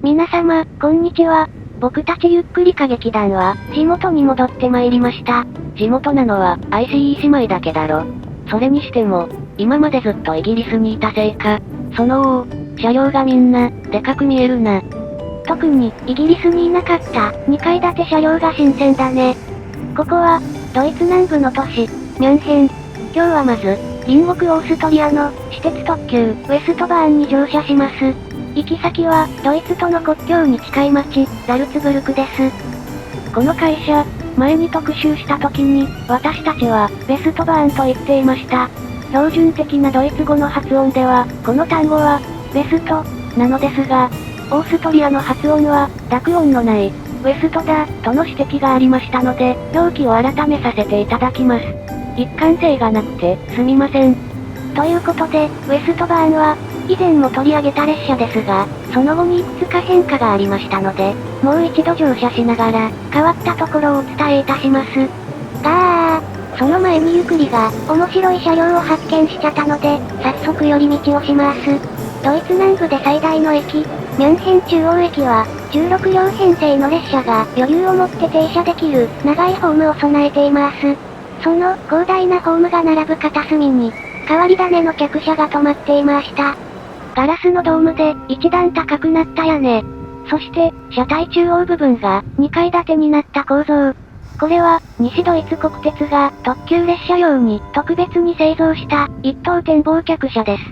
皆様、こんにちは。僕たちゆっくり歌劇団は、地元に戻ってまいりました。地元なのは、ICE 姉妹だけだろ。それにしても、今までずっとイギリスにいたせいか、車両がみんな、でかく見えるな。特に、イギリスにいなかった、2階建て車両が新鮮だね。ここは、ドイツ南部の都市、ミュンヘン。今日はまず、隣国オーストリアの、私鉄特急、ウェストバーンに乗車します。行き先は、ドイツとの国境に近い町、ザルツブルクです。この会社、前に特集した時に、私たちは、ベストバーンと言っていました。標準的なドイツ語の発音では、この単語は、ベスト、なのですが、オーストリアの発音は、濁音のない、ウェストだ、との指摘がありましたので、表記を改めさせていただきます。一貫性がなくて、すみません。ということで、ウェストバーンは、以前も取り上げた列車ですが、その後にいくつか変化がありましたので、もう一度乗車しながら、変わったところをお伝えいたします。その前にゆくりが、面白い車両を発見しちゃったので、早速寄り道をします。ドイツ南部で最大の駅、ミュンヘン中央駅は、16両編成の列車が余裕を持って停車できる、長いホームを備えています。その、広大なホームが並ぶ片隅に、変わり種の客車が止まっていました。ガラスのドームで、一段高くなった屋根。そして、車体中央部分が、2階建てになった構造。これは、西ドイツ国鉄が、特急列車用に、特別に製造した、一等展望客車です。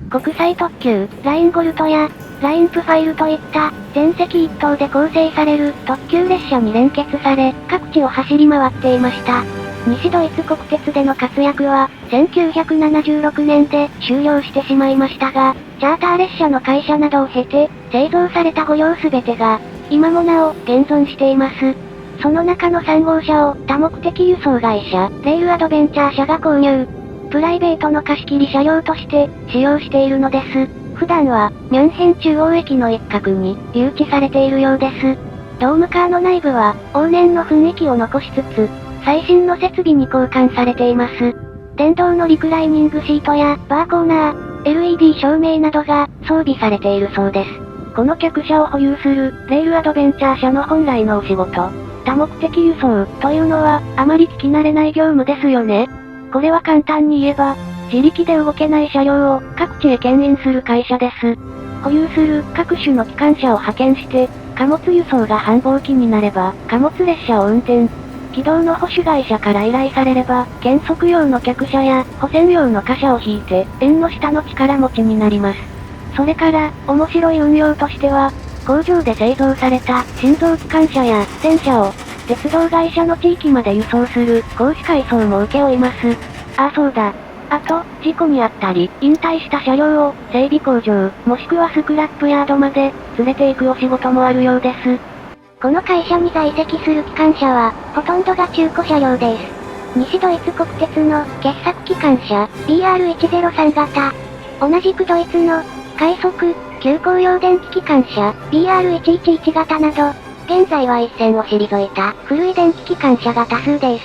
国際特急、ラインゴルトや、ラインプファイルといった、全席一等で構成される、特急列車に連結され、各地を走り回っていました。西ドイツ国鉄での活躍は、1976年で終了してしまいましたが、チャーター列車の会社などを経て、製造された5両すべてが、今もなお、現存しています。その中の3号車を、多目的輸送会社、レールアドベンチャー社が購入。プライベートの貸し切り車両として、使用しているのです。普段は、ミュンヘン中央駅の一角に、留置されているようです。ドームカーの内部は、往年の雰囲気を残しつつ、最新の設備に交換されています。電動のリクライニングシートや、バーコーナー、LED 照明などが、装備されているそうです。この客車を保有する、レールアドベンチャー社の本来のお仕事、多目的輸送、というのは、あまり聞き慣れない業務ですよね。これは簡単に言えば、自力で動けない車両を、各地へ牽引する会社です。保有する、各種の機関車を派遣して、貨物輸送が繁忙期になれば、貨物列車を運転。軌道の保守会社から依頼されれば、検測用の客車や、保線用の貨車を引いて、縁の下の力持ちになります。それから、面白い運用としては、工場で製造された、心臓機関車や、戦車を、鉄道会社の地域まで輸送する、公使改装も請け負います。そうだ。あと、事故にあったり、引退した車両を、整備工場、もしくはスクラップヤードまで、連れて行くお仕事もあるようです。この会社に在籍する機関車は、ほとんどが中古車両です。西ドイツ国鉄の傑作機関車、BR103 型。同じくドイツの、快速、急行用電気機関車、BR111 型など、現在は一線を退いた古い電気機関車が多数です。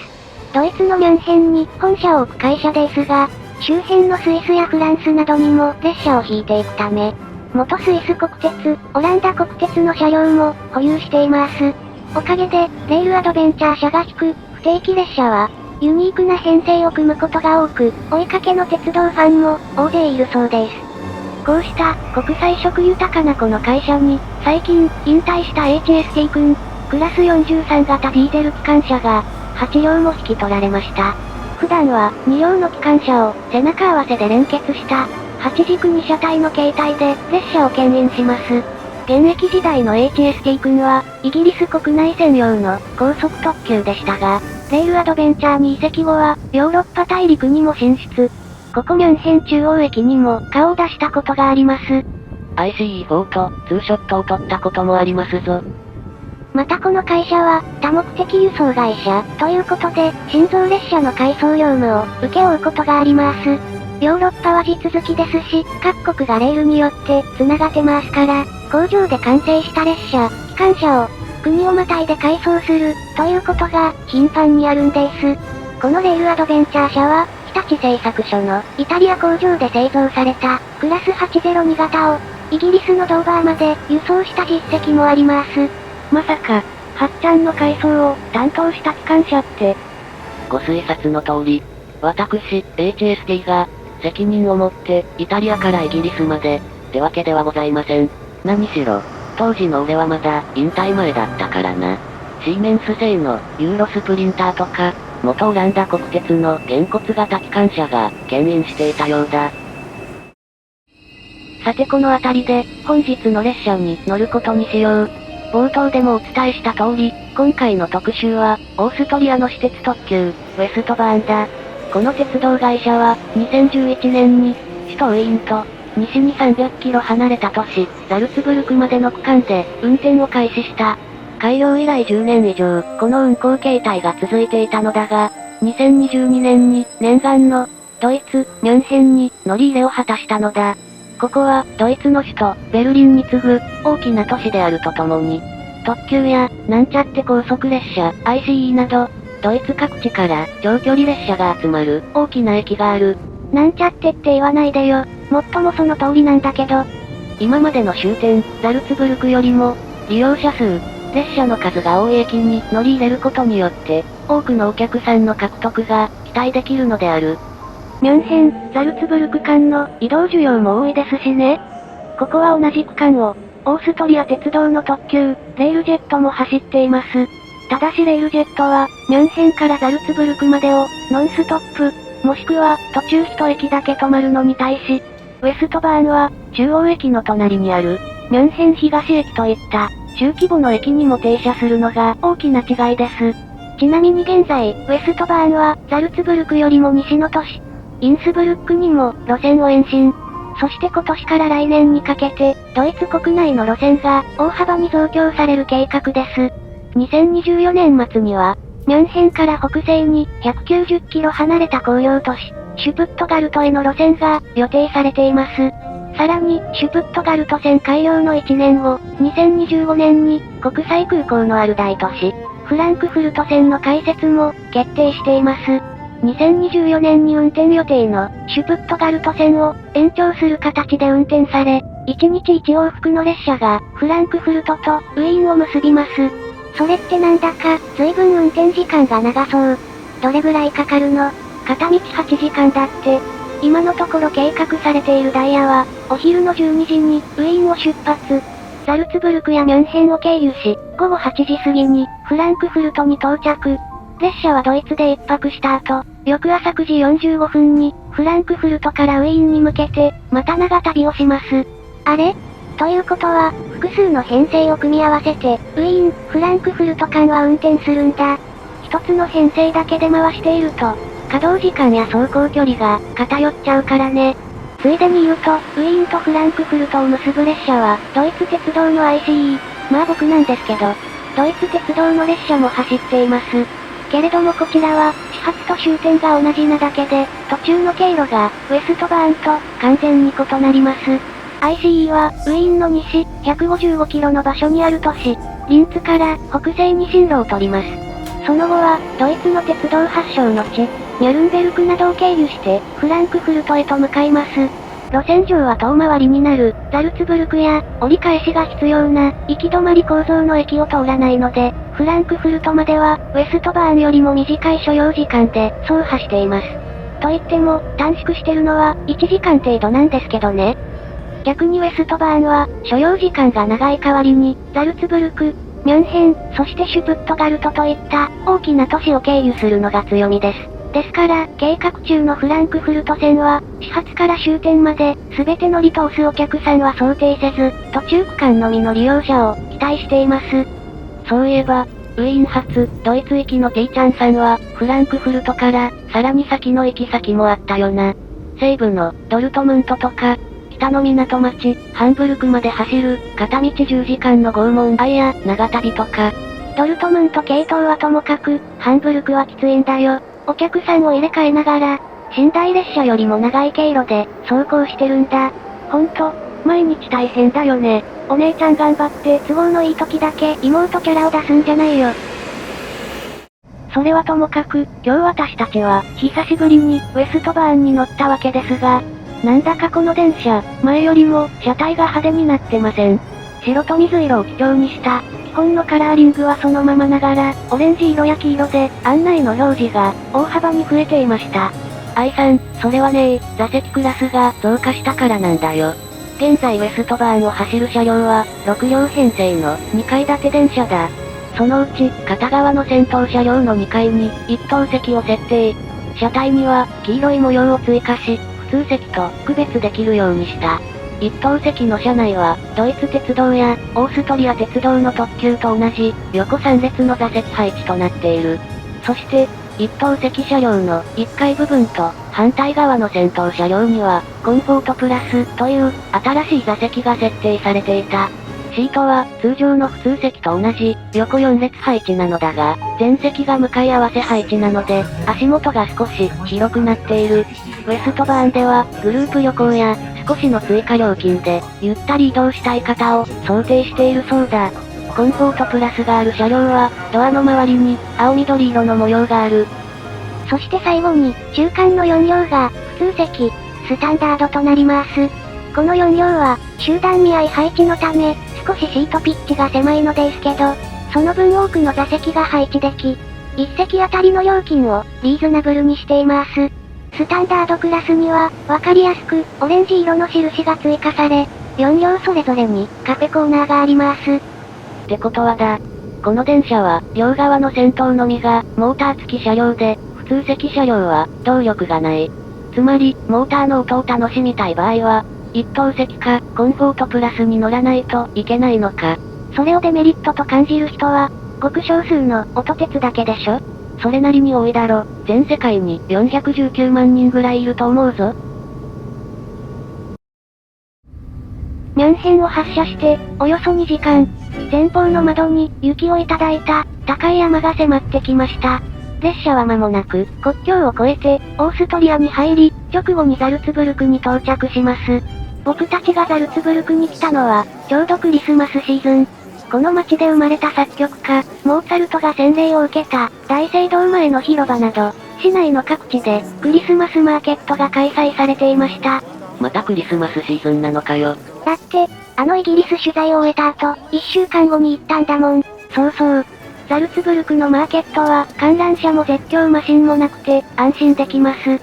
ドイツのミュンヘンに本社を置く会社ですが、周辺のスイスやフランスなどにも列車を引いていくため、元スイス国鉄、オランダ国鉄の車両も保有しています。おかげで、レールアドベンチャー社が引く不定期列車は、ユニークな編成を組むことが多く、追いかけの鉄道ファンも大勢いるそうです。こうした国際色豊かなこの会社に、最近引退した HST 君、クラス43型ディーゼル機関車が、8両も引き取られました。普段は2両の機関車を背中合わせで連結した、8軸2車体の形態で列車を牽引します。現役時代の HST 君は、イギリス国内専用の高速特急でしたが、レールアドベンチャーに移籍後は、ヨーロッパ大陸にも進出。ここミュンヘン中央駅にも顔を出したことがあります。ICE4 とツーショットを撮ったこともありますぞ。またこの会社は、多目的輸送会社、ということで、心臓列車の改装業務を請け負うことがあります。ヨーロッパは地続きですし、各国がレールによって繋がってますから、工場で完成した列車、機関車を、国をまたいで改装する、ということが、頻繁にあるんです。このレールアドベンチャー車は、日立製作所のイタリア工場で製造された、クラス802型を、イギリスのドーバーまで輸送した実績もあります。まさか、はっちゃんの回送を担当した機関車って。ご推察の通り、私、HST が、責任を持って、イタリアからイギリスまで、ってわけではございません。何しろ、当時の俺はまだ、引退前だったからな。シーメンス製の、ユーロスプリンターとか、元オランダ国鉄の、げんこつ型機関車が、牽引していたようだ。さてこの辺りで、本日の列車に乗ることにしよう。冒頭でもお伝えした通り、今回の特集は、オーストリアの私鉄特急、ウェストバーンだ。この鉄道会社は、2011年に、首都ウィーンと、西に300キロ離れた都市、ザルツブルクまでの区間で、運転を開始した。開業以来10年以上、この運行形態が続いていたのだが、2022年に、念願の、ドイツ、ミュンヘンに乗り入れを果たしたのだ。ここは、ドイツの首都、ベルリンに次ぐ、大きな都市であるとともに、特急や、なんちゃって高速列車、ICE など、ドイツ各地から長距離列車が集まる大きな駅がある。なんちゃってって言わないでよ。もっともその通りなんだけど。今までの終点、ザルツブルクよりも、利用者数、列車の数が多い駅に乗り入れることによって、多くのお客さんの獲得が期待できるのである。ミュンヘン、ザルツブルク間の移動需要も多いですしね。ここは同じ区間を、オーストリア鉄道の特急、レールジェットも走っています。ただしレールジェットは、ミュンヘンからザルツブルクまでを、ノンストップ、もしくは、途中一駅だけ止まるのに対し、ウェストバーンは、中央駅の隣にある、ミュンヘン東駅といった、中規模の駅にも停車するのが大きな違いです。ちなみに現在、ウェストバーンは、ザルツブルクよりも西の都市、インスブルックにも路線を延伸。そして今年から来年にかけて、ドイツ国内の路線が大幅に増強される計画です。2024年末には、ミュンヘンから北西に190キロ離れた工業都市、シュプットガルトへの路線が予定されています。さらに、シュプットガルト線開業の1年後、2025年に国際空港のある大都市、フランクフルト線の開設も決定しています。2024年に運転予定のシュプットガルト線を延長する形で運転され、1日1往復の列車がフランクフルトとウィーンを結びます。それってなんだか随分運転時間が長そう。どれぐらいかかるの？片道8時間だって。今のところ計画されているダイヤは、お昼の12時にウィーンを出発。ザルツブルクやミュンヘンを経由し、午後8時過ぎにフランクフルトに到着。列車はドイツで一泊した後、翌朝9時45分に、フランクフルトからウィーンに向けて、また長旅をします。あれ？ということは、複数の編成を組み合わせて、ウィーン、フランクフルト間は運転するんだ。一つの編成だけで回していると、稼働時間や走行距離が偏っちゃうからね。ついでに言うと、ウィーンとフランクフルトを結ぶ列車は、ドイツ鉄道の ICE。まあ僕なんですけど、ドイツ鉄道の列車も走っています。けれどもこちらは、始発と終点が同じなだけで、途中の経路が、ウェストバーンと、完全に異なります。ICE は、ウィーンの西、155キロの場所にある都市、リンツから北西に進路を取ります。その後は、ドイツの鉄道発祥の地、ニュルンベルクなどを経由して、フランクフルトへと向かいます。路線上は遠回りになる、ザルツブルクや、折り返しが必要な、行き止まり構造の駅を通らないので、フランクフルトまでは、ウェストバーンよりも短い所要時間で、走破しています。と言っても、短縮してるのは、1時間程度なんですけどね。逆にウェストバーンは、所要時間が長い代わりに、ザルツブルク、ミュンヘン、そしてシュプットガルトといった、大きな都市を経由するのが強みです。ですから、計画中のフランクフルト線は、始発から終点まで、すべて乗り通すお客さんは想定せず、途中区間のみの利用者を期待しています。そういえば、ウィーン発、ドイツ行きの T ちゃんさんは、フランクフルトから、さらに先の行き先もあったよな。西部の、ドルトムントとか、北の港町、ハンブルクまで走る、片道10時間の拷問アイや、長旅とか。ドルトムント系統はともかく、ハンブルクはきついんだよ。お客さんを入れ替えながら、寝台列車よりも長い経路で、走行してるんだ。ほんと、毎日大変だよね。お姉ちゃん頑張って都合のいい時だけ妹キャラを出すんじゃないよ。それはともかく、今日私たちは、久しぶりに、ウェストバーンに乗ったわけですが、なんだかこの電車、前よりも車体が派手になってません？白と水色を基調にした、基本のカラーリングはそのままながら、オレンジ色や黄色で、案内の表示が、大幅に増えていました。愛さん、それはね座席クラスが増加したからなんだよ。現在ウェストバーンを走る車両は、6両編成の2階建て電車だ。そのうち、片側の先頭車両の2階に、一等席を設定。車体には、黄色い模様を追加し、普通席と区別できるようにした。一等席の車内は、ドイツ鉄道や、オーストリア鉄道の特急と同じ、横3列の座席配置となっている。そして、一等席車両の1階部分と反対側の先頭車両にはコンフォートプラスという新しい座席が設定されていた。シートは通常の普通席と同じ横4列配置なのだが、全席が向かい合わせ配置なので足元が少し広くなっている。ウェストバーンではグループ旅行や少しの追加料金でゆったり移動したい方を想定しているそうだ。コンフォートプラスがある車両は、ドアの周りに、青緑色の模様がある。そして最後に、中間の4両が、普通席、スタンダードとなります。この4両は、集団見合い配置のため、少しシートピッチが狭いのですけど、その分多くの座席が配置でき、1席あたりの料金を、リーズナブルにしています。スタンダードクラスには、わかりやすく、オレンジ色の印が追加され、4両それぞれに、カフェコーナーがあります。ってことはだ。この電車は、両側の先頭のみが、モーター付き車両で、普通席車両は、動力がない。つまり、モーターの音を楽しみたい場合は、一等席か、コンフォートプラスに乗らないといけないのか。それをデメリットと感じる人は、ごく少数の音鉄だけでしょ？それなりに多いだろ。全世界に419万人ぐらいいると思うぞ。ミュンヘンを発車して、およそ2時間。前方の窓に雪をいただいた高い山が迫ってきました。列車は間もなく国境を越えてオーストリアに入り、直後にザルツブルクに到着します。僕たちがザルツブルクに来たのは、ちょうどクリスマスシーズン。この街で生まれた作曲家、モーツァルトが洗礼を受けた大聖堂前の広場など、市内の各地でクリスマスマーケットが開催されていました。またクリスマスシーズンなのかよ。だって、イギリス取材を終えた後、1週間後に行ったんだもん。そうそう。ザルツブルクのマーケットは、観覧車も絶叫マシンもなくて、安心できます。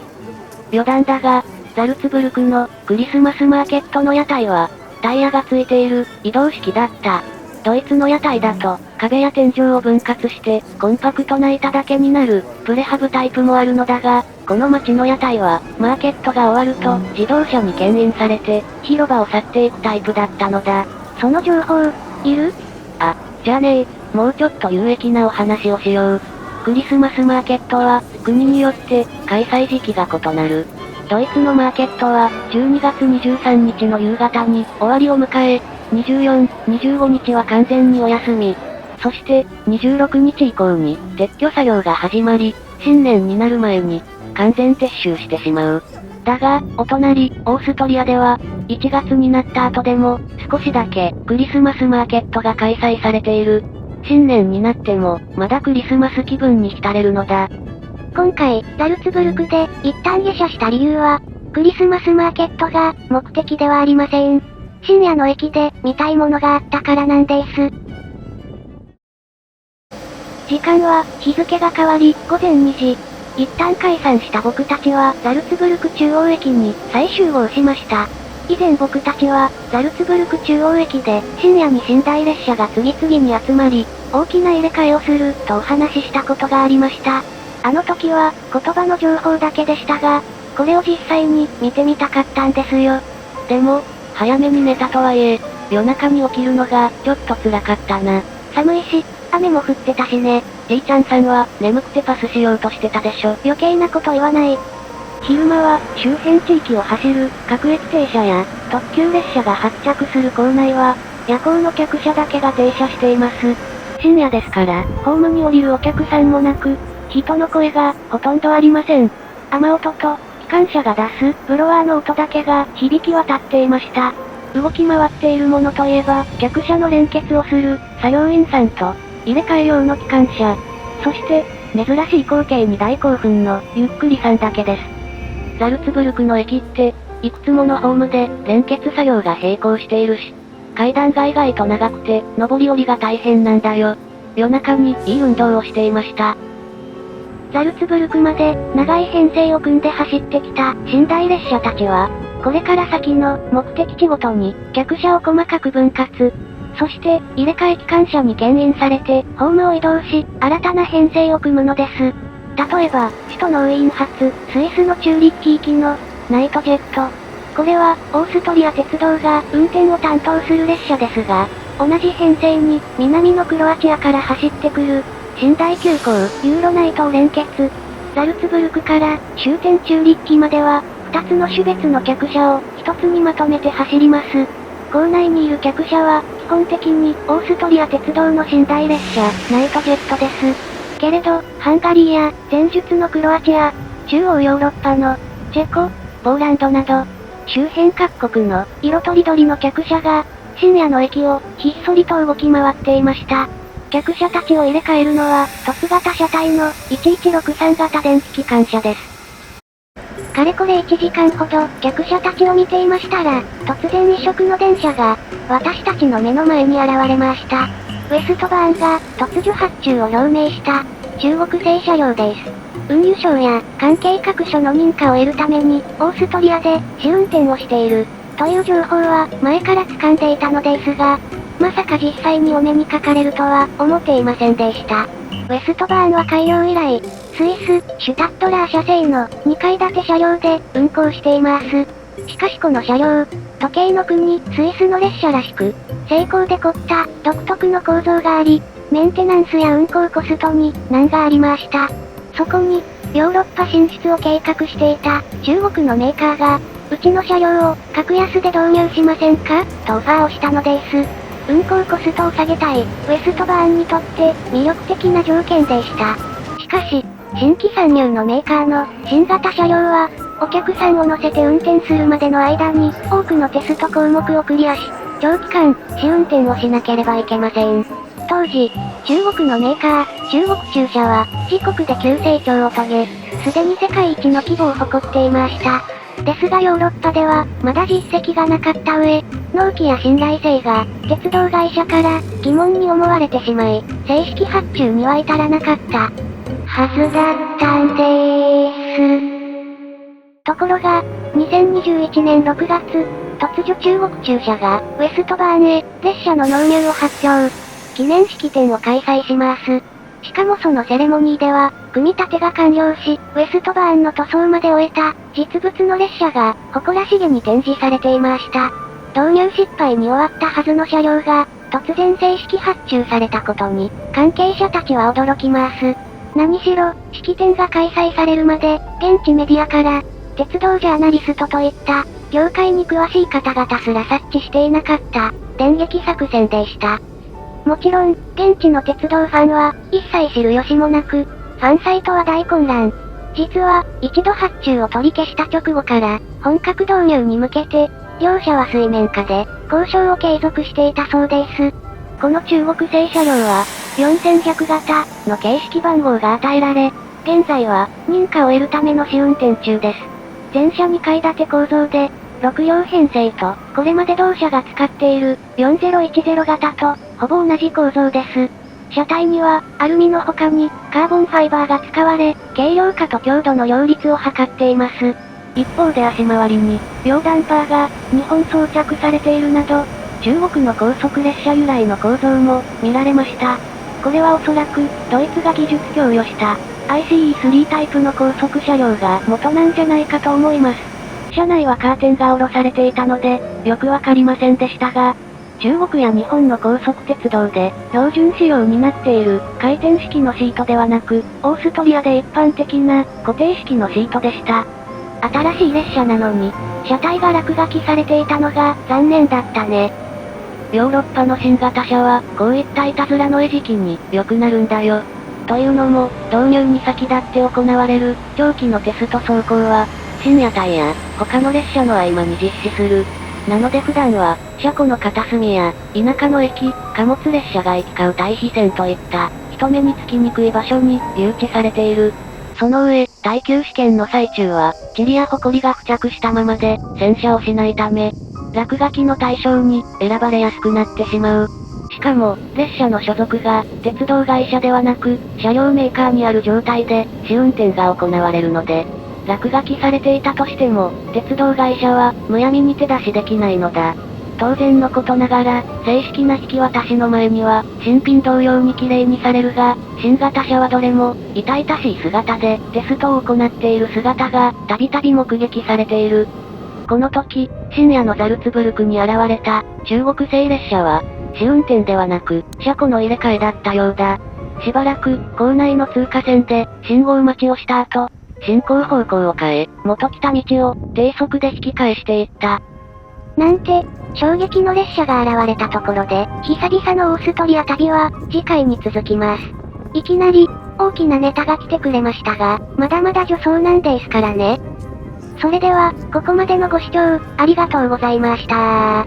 余談だが、ザルツブルクのクリスマスマーケットの屋台は、タイヤがついている移動式だった。ドイツの屋台だと、壁や天井を分割して、コンパクトな板だけになる、プレハブタイプもあるのだが、この街の屋台は、マーケットが終わると、自動車に牽引されて、広場を去っていくタイプだったのだ。その情報、いる？あ、じゃあねもうちょっと有益なお話をしよう。クリスマスマーケットは、国によって、開催時期が異なる。ドイツのマーケットは、12月23日の夕方に終わりを迎え、24、25日は完全にお休み。そして、26日以降に、撤去作業が始まり、新年になる前に、完全撤収してしまう。だが、お隣、オーストリアでは、1月になった後でも、少しだけ、クリスマスマーケットが開催されている。新年になっても、まだクリスマス気分に浸れるのだ。今回、ザルツブルクで、一旦下車した理由は、クリスマスマーケットが、目的ではありません。深夜の駅で、見たいものがあったからなんです。時間は、日付が変わり、午前2時。一旦解散した僕たちは、ザルツブルク中央駅に、再集合しました。以前僕たちは、ザルツブルク中央駅で、深夜に寝台列車が次々に集まり、大きな入れ替えをする、とお話ししたことがありました。あの時は、言葉の情報だけでしたが、これを実際に、見てみたかったんですよ。でも、早めに寝たとはいえ、夜中に起きるのが、ちょっと辛かったな。寒いし、雨も降ってたしね。じいちゃんさんは、眠くてパスしようとしてたでしょ。余計なこと言わない。昼間は、周辺地域を走る、各駅停車や、特急列車が発着する構内は、夜行の客車だけが停車しています。深夜ですから、ホームに降りるお客さんもなく、人の声が、ほとんどありません。雨音と、機関車が出す、ブロワーの音だけが、響き渡っていました。動き回っているものといえば、客車の連結をする、作業員さんと、入れ替え用の機関車。そして、珍しい光景に大興奮の、ゆっくりさんだけです。ザルツブルクの駅って、いくつものホームで、連結作業が並行しているし、階段が意外と長くて、上り下りが大変なんだよ。夜中にいい運動をしていました。ザルツブルクまで長い編成を組んで走ってきた寝台列車たちは、これから先の目的地ごとに客車を細かく分割。そして入れ替え機関車に牽引されてホームを移動し、新たな編成を組むのです。例えば、首都ノウイン発、スイスのチューリッヒ行きのナイトジェット。これはオーストリア鉄道が運転を担当する列車ですが、同じ編成に南のクロアチアから走ってくる寝台急行ユーロナイトを連結。ザルツブルクから終点チューリッヒまでは、2つの種別の客車を1つにまとめて走ります。構内にいる客車は、基本的にオーストリア鉄道の寝台列車、ナイトジェットです。けれど、ハンガリーや前述のクロアチア、中央ヨーロッパのチェコ、ポーランドなど、周辺各国の色とりどりの客車が、深夜の駅をひっそりと動き回っていました。客車たちを入れ替えるのは、凸型車体の1163型電気機関車です。かれこれ1時間ほど客車たちを見ていましたら、突然異色の電車が、私たちの目の前に現れました。ウェストバーンが突如発注を表明した中国製車両です。運輸省や関係各所の認可を得るためにオーストリアで試運転をしているという情報は前から掴んでいたのですが、まさか実際にお目にかかれるとは思っていませんでした。ウェストバーンは開業以来、スイス、シュタットラー社製の2階建て車両で運行しています。しかしこの車両、時計の国、スイスの列車らしく、精巧で凝った独特の構造があり、メンテナンスや運行コストに難がありました。そこに、ヨーロッパ進出を計画していた中国のメーカーが、うちの車両を格安で導入しませんかとオファーをしたのです。運行コストを下げたい、ウェストバーンにとって魅力的な条件でした。しかし、新規参入のメーカーの新型車両は、お客さんを乗せて運転するまでの間に多くのテスト項目をクリアし、長期間、試運転をしなければいけません。当時、中国のメーカー、中国中車は、自国で急成長を遂げ、すでに世界一の規模を誇っていました。ですがヨーロッパでは、まだ実績がなかった上、納期や信頼性が、鉄道会社から疑問に思われてしまい、正式発注には至らなかった、はずだったんでーす。ところが、2021年6月、突如中国中車が、ウェストバーンへ、列車の納入を発表。記念式典を開催します。しかもそのセレモニーでは、組み立てが完了し、ウェストバーンの塗装まで終えた、実物の列車が、誇らしげに展示されていました。導入失敗に終わったはずの車両が、突然正式発注されたことに、関係者たちは驚きます。何しろ、式典が開催されるまで、現地メディアから、鉄道ジャーナリストといった、業界に詳しい方々すら察知していなかった、電撃作戦でした。もちろん、現地の鉄道ファンは、一切知る由もなく、ファンサイトは大混乱。実は、一度発注を取り消した直後から、本格導入に向けて、両社は水面下で、交渉を継続していたそうです。この中国製車両は、4100型の形式番号が与えられ、現在は、認可を得るための試運転中です。全車2階建て構造で、6両編成と、これまで同社が使っている4010型と、ほぼ同じ構造です。車体には、アルミの他に、カーボンファイバーが使われ、軽量化と強度の両立を図っています。一方で足回りに、両ダンパーが、2本装着されているなど、中国の高速列車由来の構造も、見られました。これはおそらく、ドイツが技術供与した、ICE3 タイプの高速車両が元なんじゃないかと思います。車内はカーテンが下ろされていたので、よくわかりませんでしたが、中国や日本の高速鉄道で標準仕様になっている回転式のシートではなく、オーストリアで一般的な固定式のシートでした。新しい列車なのに、車体が落書きされていたのが残念だったね。ヨーロッパの新型車は、こういったいたずらの餌食に良くなるんだよ。というのも、導入に先立って行われる長期のテスト走行は、深夜帯や他の列車の合間に実施する。なので普段は、車庫の片隅や、田舎の駅、貨物列車が行き交う対比線といった、人目につきにくい場所に誘致されている。その上、耐久試験の最中は、塵や埃が付着したままで、洗車をしないため、落書きの対象に選ばれやすくなってしまう。しかも、列車の所属が、鉄道会社ではなく、車両メーカーにある状態で、試運転が行われるので、落書きされていたとしても、鉄道会社は、むやみに手出しできないのだ。当然のことながら、正式な引き渡しの前には、新品同様に綺麗にされるが、新型車はどれも、痛々しい姿で、テストを行っている姿が、たびたび目撃されている。この時、深夜のザルツブルクに現れた、中国製列車は、試運転ではなく、車庫の入れ替えだったようだ。しばらく、構内の通過線で、信号待ちをした後、進行方向を変え、元来た道を、低速で引き返していった。なんて、衝撃の列車が現れたところで、久々のオーストリア旅は、次回に続きます。いきなり、大きなネタが来てくれましたが、まだまだ助走なんですからね。それでは、ここまでのご視聴、ありがとうございました。